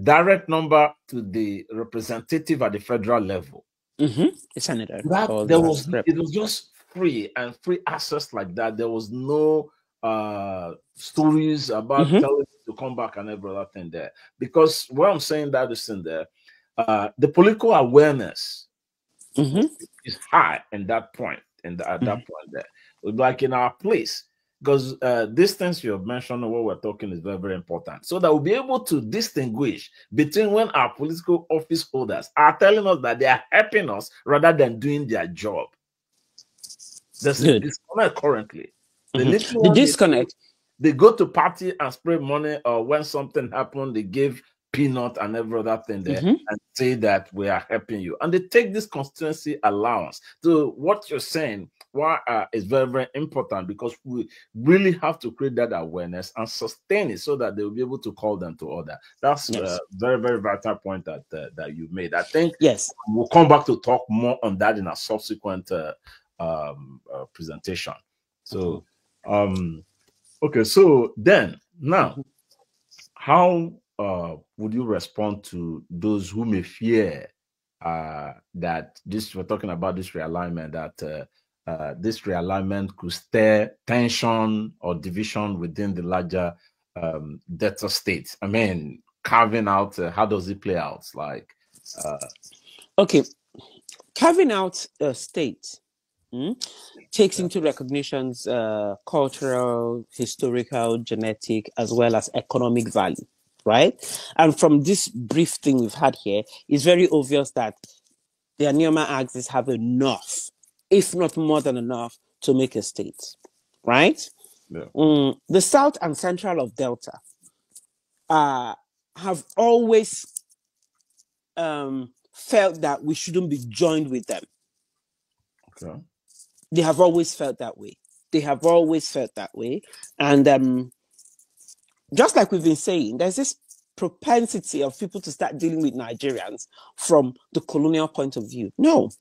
direct number to the representative at the federal level. The senator. It was just free and free access like that. There was no stories about telling you to come back and every other thing there. Because what I'm saying that is in there, the political awareness is high in that point, at that point there. Like in our place, because these things you have mentioned and what we're talking is very, very important. So that we'll be able to distinguish between when our political office holders are telling us that they are helping us rather than doing their job. There's a disconnect currently. The disconnect. They go to party and spray money, or when something happened, they give peanut and every other thing there and say that we are helping you. And they take this constituency allowance. So what you're saying is very, very important, because we really have to create that awareness and sustain it so that they will be able to call them to order. That's a very, very vital point that you made. I think we'll come back to talk more on that in a subsequent presentation. So, okay, so then now, how would you respond to those who may fear that we're talking about this realignment, that this realignment could stir tension or division within the larger Delta states? I mean, carving out, how does it play out? Like, okay, carving out a state takes into recognitions cultural, historical, genetic, as well as economic value, right? And from this brief thing we've had here, it's very obvious that the Anioma axis have enough, if not more than enough, to make a state, right? The south and central of Delta have always felt that we shouldn't be joined with them. Okay. They have always felt that way. And just like we've been saying, there's this propensity of people to start dealing with Nigerians from the colonial point of view. No,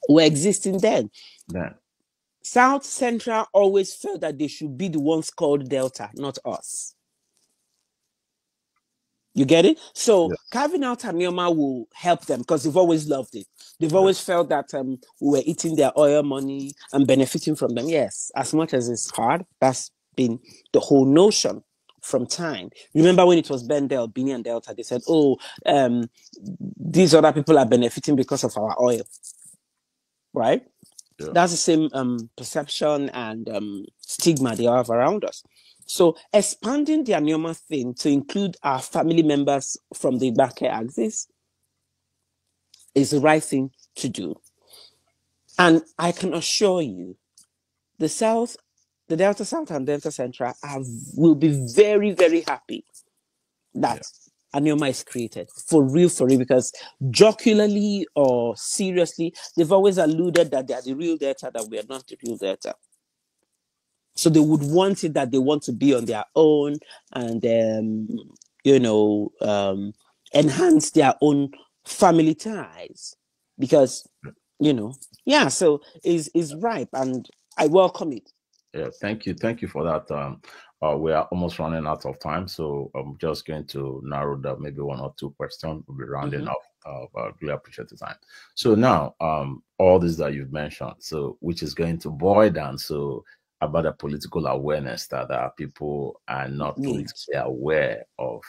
we're existing then. South Central always felt that they should be the ones called Delta, not us. You get it? So carving out Anioma will help them because they've always loved it. They've always felt that we were eating their oil money and benefiting from them. Yes, as much as it's hard, that's been the whole notion from time. Remember when it was Bini and Delta, they said, these other people are benefiting because of our oil, right? That's the same perception and stigma they have around us. So expanding the Anioma thing to include our family members from the Igbanke axis is the right thing to do. And I can assure you, the South the Delta South and Delta Central will be very, very happy that Anioma is created. For real, because jocularly or seriously, they've always alluded that they are the real Delta, that we are not the real Delta. So they would want it that they want to be on their own and, enhance their own family ties. Because, so is ripe, and I welcome it. Yeah, thank you for that. We are almost running out of time, so I'm just going to narrow down maybe one or two questions. We'll be rounding off. I really appreciate the time. So now, all this that you've mentioned, so which is going to boil down about the political awareness that people are not politically aware of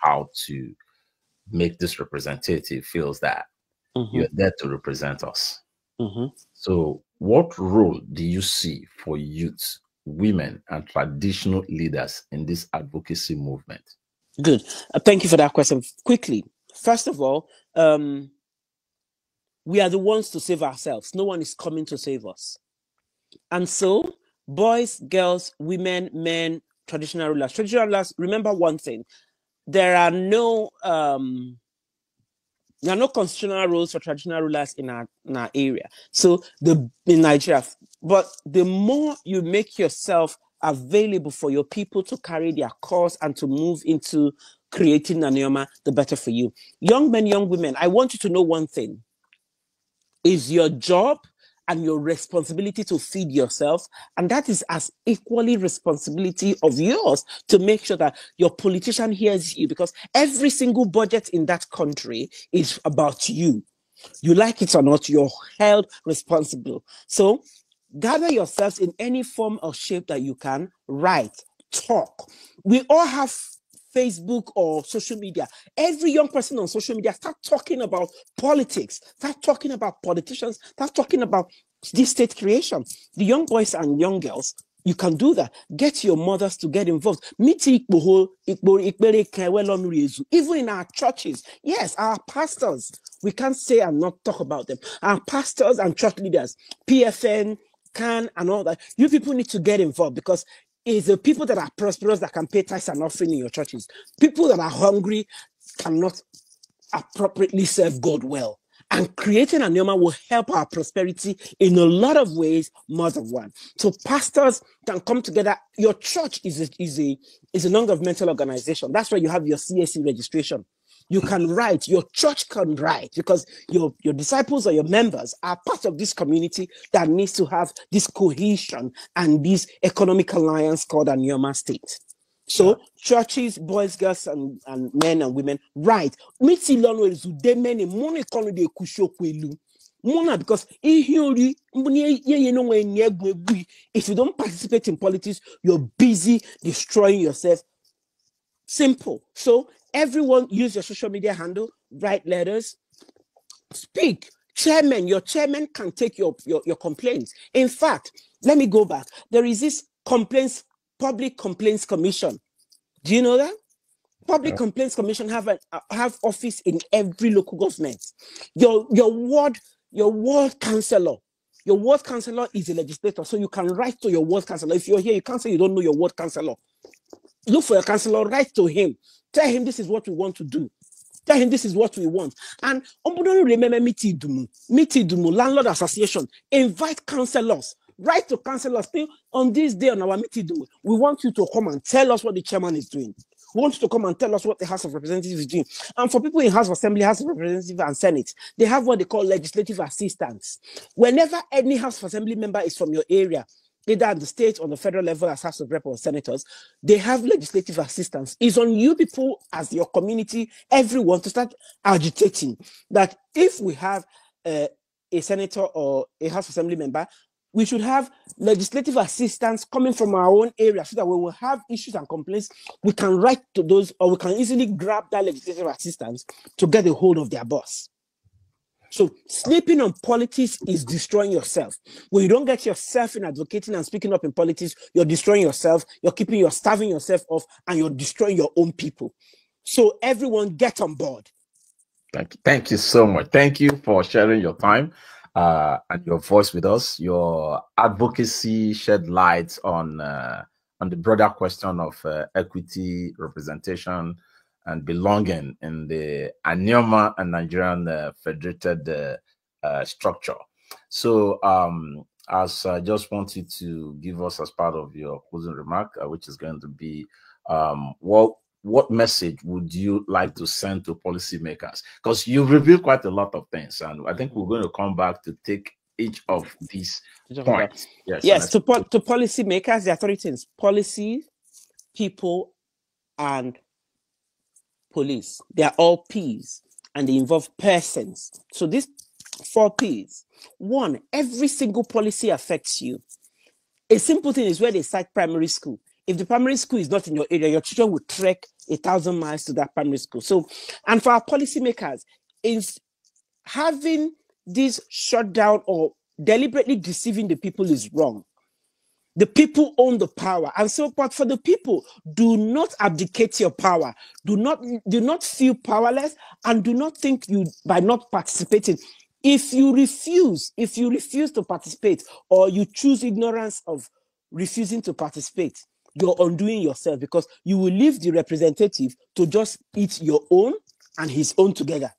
how to make this representative feels that you're there to represent us. So what role do you see for youth, women, and traditional leaders in this advocacy movement? Good. Thank you for that question. Quickly, first of all, we are the ones to save ourselves. No one is coming to save us. And so, boys, girls, women, men, traditional rulers. Traditional rulers, remember one thing. There are no constitutional roles for traditional rulers in our area. So in Nigeria, but the more you make yourself available for your people to carry their cause and to move into creating Anioma, the better for you. Young men, young women, I want you to know one thing. Is your job and your responsibility to feed yourself, and that is as equally responsibility of yours to make sure that your politician hears you, because every single budget in that country is about you. You like it or not, you're held responsible. So gather yourselves in any form or shape that you can. Write, talk. We all have Facebook or social media. Every young person on social media, start talking about politics, start talking about politicians, start talking about this state creation. The young boys and young girls, you can do that. Get your mothers to get involved. Even in our churches, yes, our pastors, we can't say and not talk about them. Our pastors and church leaders, PFN, CAN, and all that. You people need to get involved, because it's the people that are prosperous that can pay tithes and offering in your churches. People that are hungry cannot appropriately serve God well. And creating Anioma will help our prosperity in a lot of ways, more than one. So pastors can come together. Your church is a non-governmental organization. That's why you have your CAC registration. You can write, your church can write, because your disciples or your members are part of this community that needs to have this cohesion and this economic alliance called Anioma State. So churches, boys, girls, and men and women, write. Because if you don't participate in politics, you're busy destroying yourself. Simple. So everyone use your social media handle, write letters, speak. Chairman, your chairman can take your complaints. In fact, let me go back. There is this Public Complaints Commission. Do you know that? Public Complaints Commission have office in every local government. Your ward councillor. Your ward councillor is a legislator, so you can write to your ward councillor. If you're here, you can't say you don't know your ward councillor. Look for your councillor, write to him. Tell him this is what we want to do. Tell him this is what we want. And remember Mitidumu, Landlord Association, invite councillors. Write to councillors. On this day on our Mitidumu, we want you to come and tell us what the chairman is doing. We want you to come and tell us what the House of Representatives is doing. And for people in House of Assembly, House of Representatives, and Senate, they have what they call legislative assistants. Whenever any House of Assembly member is from your area, either at the state or the federal level as House of Rep or Senators, they have legislative assistance. It's on you people as your community, everyone, to start agitating that if we have a senator or a House Assembly member, we should have legislative assistance coming from our own area, so that when we have issues and complaints, we can write to those, or we can easily grab that legislative assistance to get a hold of their boss. So sleeping on politics is destroying yourself. When you don't get yourself in advocating and speaking up in politics, you're destroying yourself, you're starving yourself off, and you're destroying your own people. So everyone get on board. Thank you so much. Thank you for sharing your time. and your voice with us. Your advocacy shed light on the broader question of equity, representation, and belonging in the Anioma and Nigerian federated structure. So, as I just want you to give us as part of your closing remark, which is going to be what message would you like to send to policymakers? Because you've revealed quite a lot of things, and I think we're going to come back to take each of these points. Yes, to policymakers, there are three things: policy, people, and police. They are all P's, and they involve persons. So these 4 P's. 1, every single policy affects you. A simple thing is where they cite primary school. If the primary school is not in your area, your children will trek 1,000 miles to that primary school. So, and for our policymakers, is having this shut down or deliberately deceiving the people is wrong. The people own the power. And so, but for the people, do not abdicate your power. Do not feel powerless, and do not think you, by not participating, if you refuse to participate, or you choose ignorance of refusing to participate, you're undoing yourself, because you will leave the representative to just eat your own and his own together.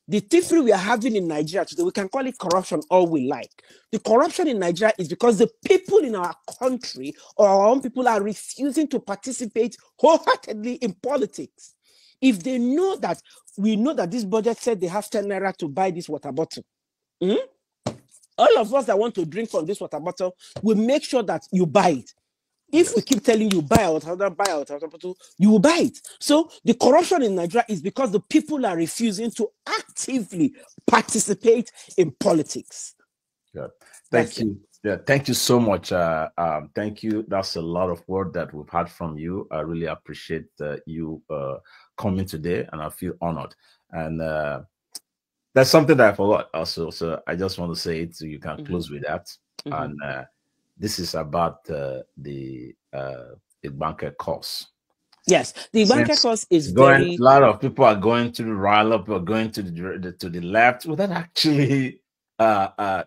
The thievery we are having in Nigeria today, we can call it corruption all we like. The corruption in Nigeria is because the people in our country, or our own people, are refusing to participate wholeheartedly in politics. If they know that, we know that this budget said they have 10 naira to buy this water bottle. All of us that want to drink from this water bottle will make sure that you buy it. If we keep telling you buy out, you will buy it. So the corruption in Nigeria is because the people are refusing to actively participate in politics. Yeah. Thank you. Yeah, thank you so much. Thank you. That's a lot of word that we've had from you. I really appreciate you coming today, and I feel honored. And there's something that I forgot also, so I just want to say it so you can close with that. And this is about the Igbanke course. Yes, the Igbanke course is a lot of people are going to the rile up or going to the left without actually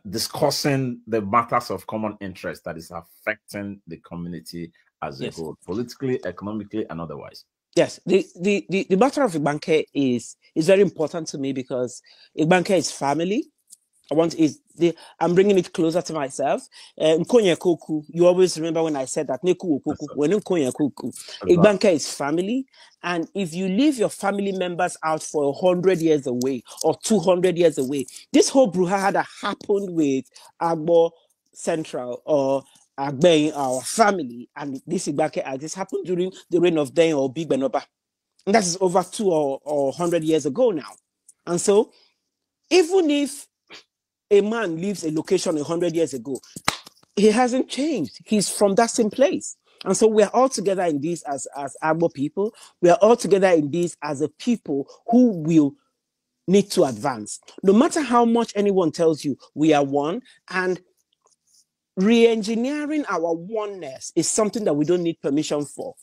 discussing the matters of common interest that is affecting the community as a whole, politically, economically, and otherwise. Yes, the matter of Igbanke is very important to me, because Igbanke is family. I'm bringing it closer to myself. You always remember when I said that Igbanke is family, and if you leave your family members out for 100 years away or 200 years away, this whole brouhaha happened with Agbo Central or Agbe, our family, and this Igbanke, this happened during the reign of Den or Big Benoba, and that is over 200 or 100 years ago now. And so, even if a man leaves a location 100 years ago, he hasn't changed. He's from that same place. And so we are all together in this as Agbo people. We are all together in this as a people who will need to advance. No matter how much anyone tells you, we are one. And re-engineering our oneness is something that we don't need permission for.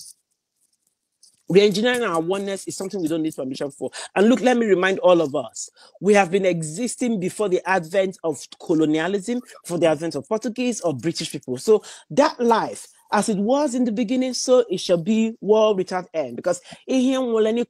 Re-engineering our oneness is something we don't need permission for. And look, let me remind all of us, we have been existing before the advent of colonialism, before the advent of Portuguese or British people. So that life, as it was in the beginning, so it shall be, world without end. Because we need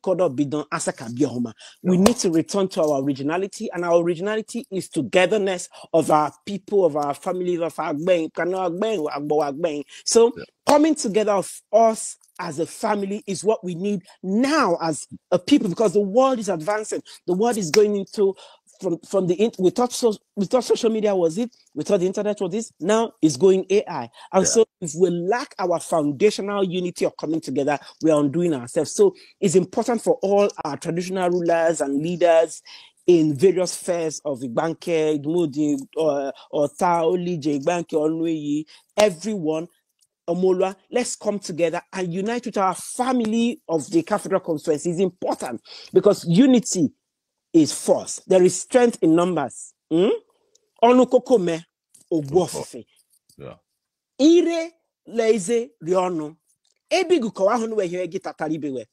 to return to our originality, and our originality is togetherness of our people, of our families, of our Agbe. So coming together of us as a family is what we need now as a people, because the world is advancing. The world is going into from the we thought social media was it, we thought the internet was this, now it's going AI. And so if we lack our foundational unity of coming together, we are undoing ourselves. So it's important for all our traditional rulers and leaders in various fairs of Igbanke, Idmodi, or Taoli, Igbanke, Onweyi, everyone, Omolwa, let's come together and unite with our family of the Cathedral Conference. It's important, because unity is force. There is strength in numbers. Onukokome ogbofife. Ire leize riono. Ebigu kawahunu we here gitataribewe.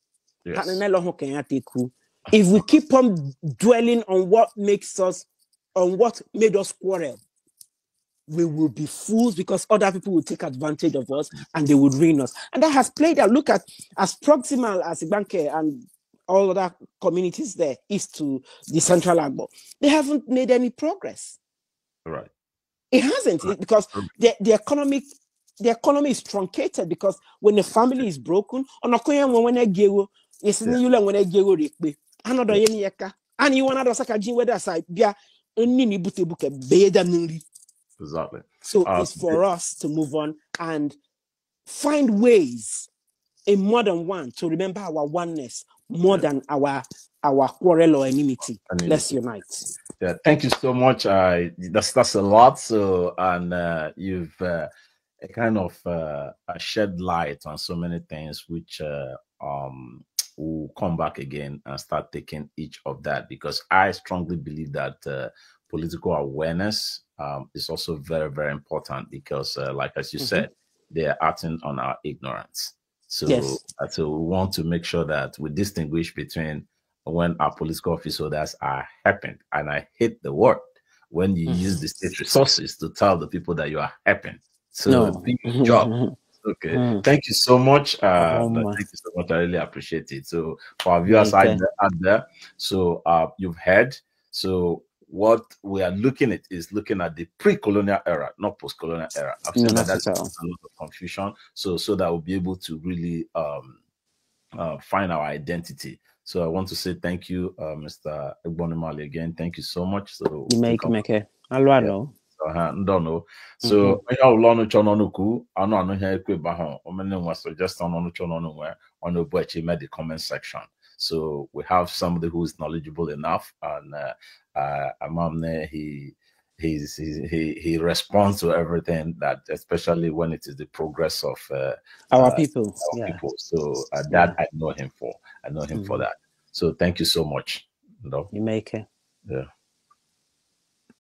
If we keep on dwelling on what makes us on what made us quarrel, we will be fools because other people will take advantage of us and they would ruin us. And that has played out. Look at as proximal as Igbanke and all other communities there east to the central Agbo. They haven't made any progress. Right. It hasn't, because the economy is truncated, because when the family is broken, and you want whether side Exactly. so it's for us to move on and find ways, a modern one, to remember our oneness more than our quarrel or enmity. Let's unite. Yeah, thank you so much. That's a lot. So, and you've kind of shed light on so many things, which will come back again and start taking each of that, because I strongly believe that political awareness is also very, very important, because, like as you said, they are acting on our ignorance. So, so we want to make sure that we distinguish between when our political office holders are helping, and I hate the word when you use the state resources to tell the people that you are helping. So be your job. Okay. Thank you so much. Thank you so much. I really appreciate it. So for our viewers out there, so you've heard. So what we are looking at is looking at the pre-colonial era, not post-colonial era. I've seen that's a lot of confusion. So that we'll be able to really find our identity. So I want to say thank you, Mr. Igbonimali, again. Thank you so much. So you make Alwado. Don't know. So I have learned to know I know here Bahon. I suggest on the comment section. So we have somebody who is knowledgeable enough, and Amamne, he responds to everything, that especially when it is the progress of our people. So that I know him for. I know him for that. So thank you so much. You make it. Yeah.